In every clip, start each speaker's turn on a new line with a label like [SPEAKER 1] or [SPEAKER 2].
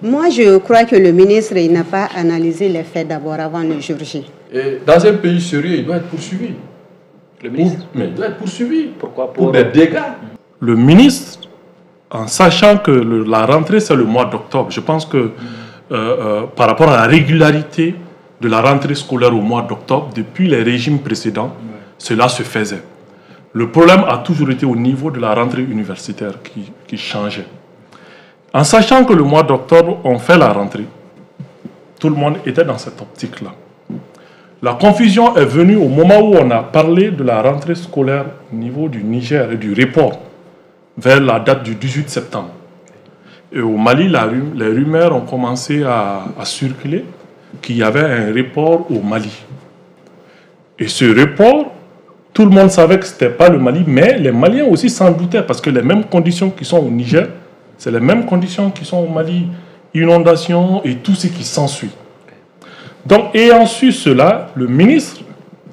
[SPEAKER 1] Moi, je crois que le ministre n'a pas analysé les faits d'abord avant le jour J.
[SPEAKER 2] Et dans un pays sérieux, il doit être poursuivi.
[SPEAKER 3] Le ministre?
[SPEAKER 2] Mais il doit être poursuivi.
[SPEAKER 3] Pourquoi?
[SPEAKER 2] Pour des dégâts.
[SPEAKER 4] Le ministre, en sachant que la rentrée, c'est le mois d'octobre, je pense que par rapport à la régularité de la rentrée scolaire au mois d'octobre, depuis les régimes précédents, cela se faisait. Le problème a toujours été au niveau de la rentrée universitaire qui changeait. En sachant que le mois d'octobre, on fait la rentrée, tout le monde était dans cette optique-là. La confusion est venue au moment où on a parlé de la rentrée scolaire au niveau du Niger et du report vers la date du 18 septembre. Et au Mali, les rumeurs ont commencé à circuler qu'il y avait un report au Mali. Et ce report, tout le monde savait que ce n'était pas le Mali, mais les Maliens aussi s'en doutaient parce que les mêmes conditions qui sont au Niger, c'est les mêmes conditions qui sont au Mali, inondations et tout ce qui s'ensuit. Donc, ayant su cela, le ministre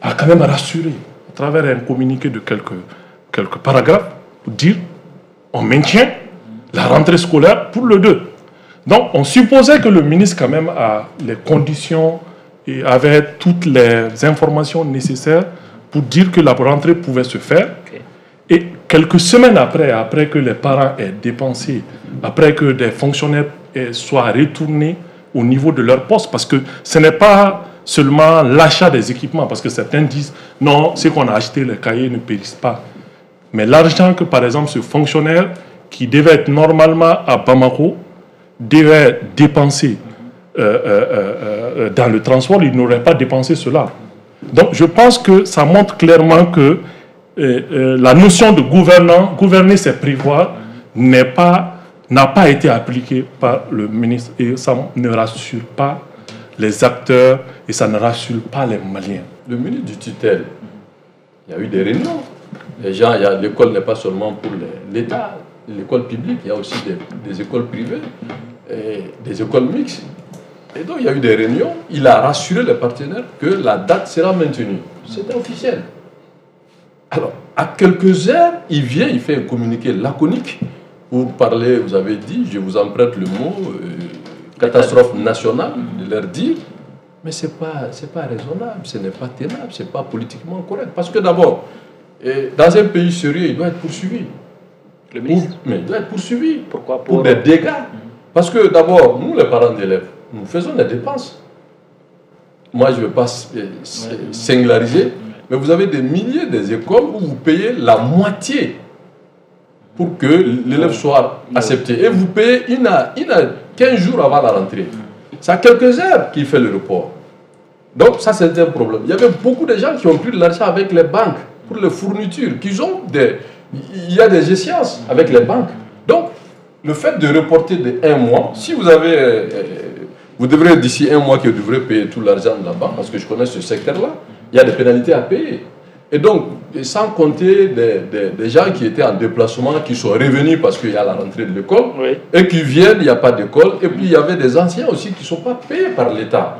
[SPEAKER 4] a quand même rassuré à travers un communiqué de quelques paragraphes pour dire on maintient la rentrée scolaire pour le 2. Donc, on supposait que le ministre quand même a les conditions et avait toutes les informations nécessaires pour dire que la rentrée pouvait se faire. Et quelques semaines après que les parents aient dépensé, après que des fonctionnaires soient retournés au niveau de leur poste, parce que ce n'est pas seulement l'achat des équipements, parce que certains disent non, ce qu'on a acheté, les cahiers ne périssent pas. Mais l'argent que, par exemple, ce fonctionnaire qui devait être normalement à Bamako devait dépenser dans le transport, il n'aurait pas dépensé cela. Donc je pense que ça montre clairement que la notion de gouverner c'est prévoir, n'a pas été appliquée par le ministre et ça ne rassure pas les acteurs et ça ne rassure pas les Maliens.
[SPEAKER 2] Le ministre du tutelle, il y a eu des réunions. Les gens, l'école n'est pas seulement pour l'État, l'école publique, il y a aussi des écoles privées, et des écoles mixtes. Et donc il y a eu des réunions, il a rassuré les partenaires que la date sera maintenue. C'était officiel. Alors, à quelques heures, il vient, il fait un communiqué laconique pour parler, vous avez dit, je vous emprunte le mot, catastrophe nationale, de leur dire, mais ce n'est pas raisonnable, ce n'est pas tenable, ce n'est pas politiquement correct. Parce que d'abord, dans un pays sérieux, il doit être poursuivi.
[SPEAKER 3] Le ministre?
[SPEAKER 2] Mais il doit être poursuivi.
[SPEAKER 3] Pourquoi?
[SPEAKER 2] Pour des dégâts. Parce que d'abord, nous, les parents d'élèves, nous faisons des dépenses. Moi, je ne vais pas singulariser, mais vous avez des milliers d'écoles où vous payez la moitié pour que l'élève soit accepté. Et vous payez 15 jours avant la rentrée. C'est à quelques heures qu'il fait le report. Donc ça, c'est un problème. Il y avait beaucoup de gens qui ont pris de l'argent avec les banques pour les fournitures. Il y a des échéances avec les banques. Donc, le fait de reporter de 1 mois, si vous avez... vous devrez d'ici 1 mois que vous devrez payer tout l'argent de la banque, parce que je connais ce secteur-là, il y a des pénalités à payer. Et donc, sans compter des gens qui étaient en déplacement, qui sont revenus parce qu'il y a la rentrée de l'école, et qui viennent, il n'y a pas d'école, et puis il y avait des anciens aussi qui ne sont pas payés par l'État.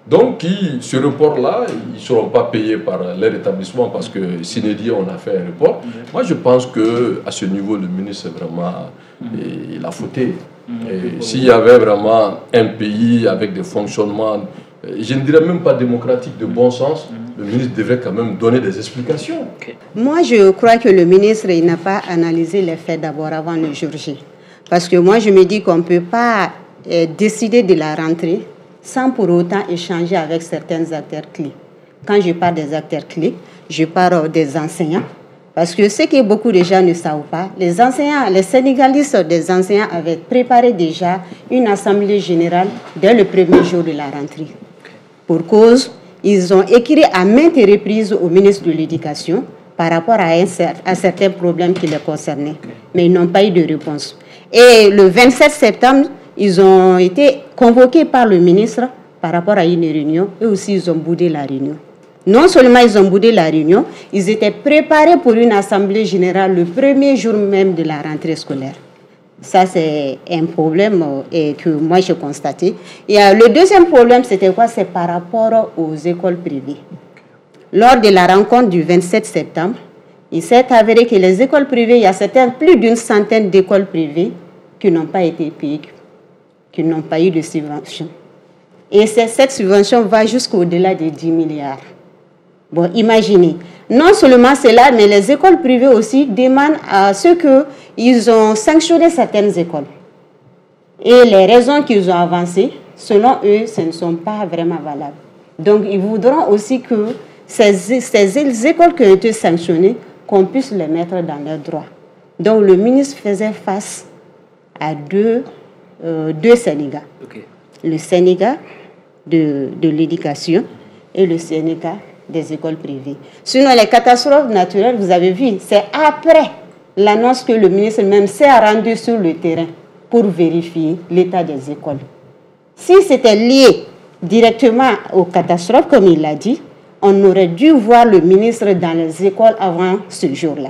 [SPEAKER 2] Donc, ce report-là, ils ne seront pas payés par leur établissement parce que Sinédi, on a fait un report. Moi, je pense qu'à ce niveau, le ministre, vraiment, il a fauté. S'il y avait vraiment un pays avec des fonctionnements, je ne dirais même pas démocratique, de bon sens, le ministre devrait quand même donner des explications.
[SPEAKER 1] Moi, je crois que le ministre n'a pas analysé les faits d'abord avant le jour J. Parce que moi, je me dis qu'on ne peut pas décider de la rentrée sans pour autant échanger avec certains acteurs clés. Quand je parle des acteurs clés, je parle des enseignants. Parce que ce que beaucoup de gens ne savent pas, les enseignants, les syndicalistes des enseignants avaient préparé déjà une assemblée générale dès le premier jour de la rentrée. Pour cause, ils ont écrit à maintes reprises au ministre de l'Éducation par rapport à certains problèmes qui les concernaient. Mais ils n'ont pas eu de réponse. Et le 27 septembre, ils ont été convoqués par le ministre par rapport à une réunion. Et aussi, ils ont boudé la réunion. Non seulement ils ont boudé la réunion, ils étaient préparés pour une assemblée générale le premier jour même de la rentrée scolaire. Ça, c'est un problème que moi, j'ai constaté. Et le deuxième problème, c'était quoi? C'est par rapport aux écoles privées. Lors de la rencontre du 27 septembre, il s'est avéré que les écoles privées, il y a plus d'une centaine d'écoles privées qui n'ont pas été payées. qui n'ont pas eu de subvention. Et cette subvention va jusqu'au-delà des 10 milliards. Bon, imaginez. Non seulement cela, mais les écoles privées aussi demandent à ceux qu'ils ont sanctionné certaines écoles. Et les raisons qu'ils ont avancées, selon eux, ce ne sont pas vraiment valables. Donc, ils voudront aussi que ces écoles qui ont été sanctionnées, qu'on puisse les mettre dans leurs droits. Donc, le ministre faisait face à deux Sénégats. Okay. Le Sénégal de l'éducation et le Sénégal des écoles privées. Sinon, les catastrophes naturelles, vous avez vu, c'est après l'annonce que le ministre même s'est rendu sur le terrain pour vérifier l'état des écoles. Si c'était lié directement aux catastrophes, comme il l'a dit, on aurait dû voir le ministre dans les écoles avant ce jour-là.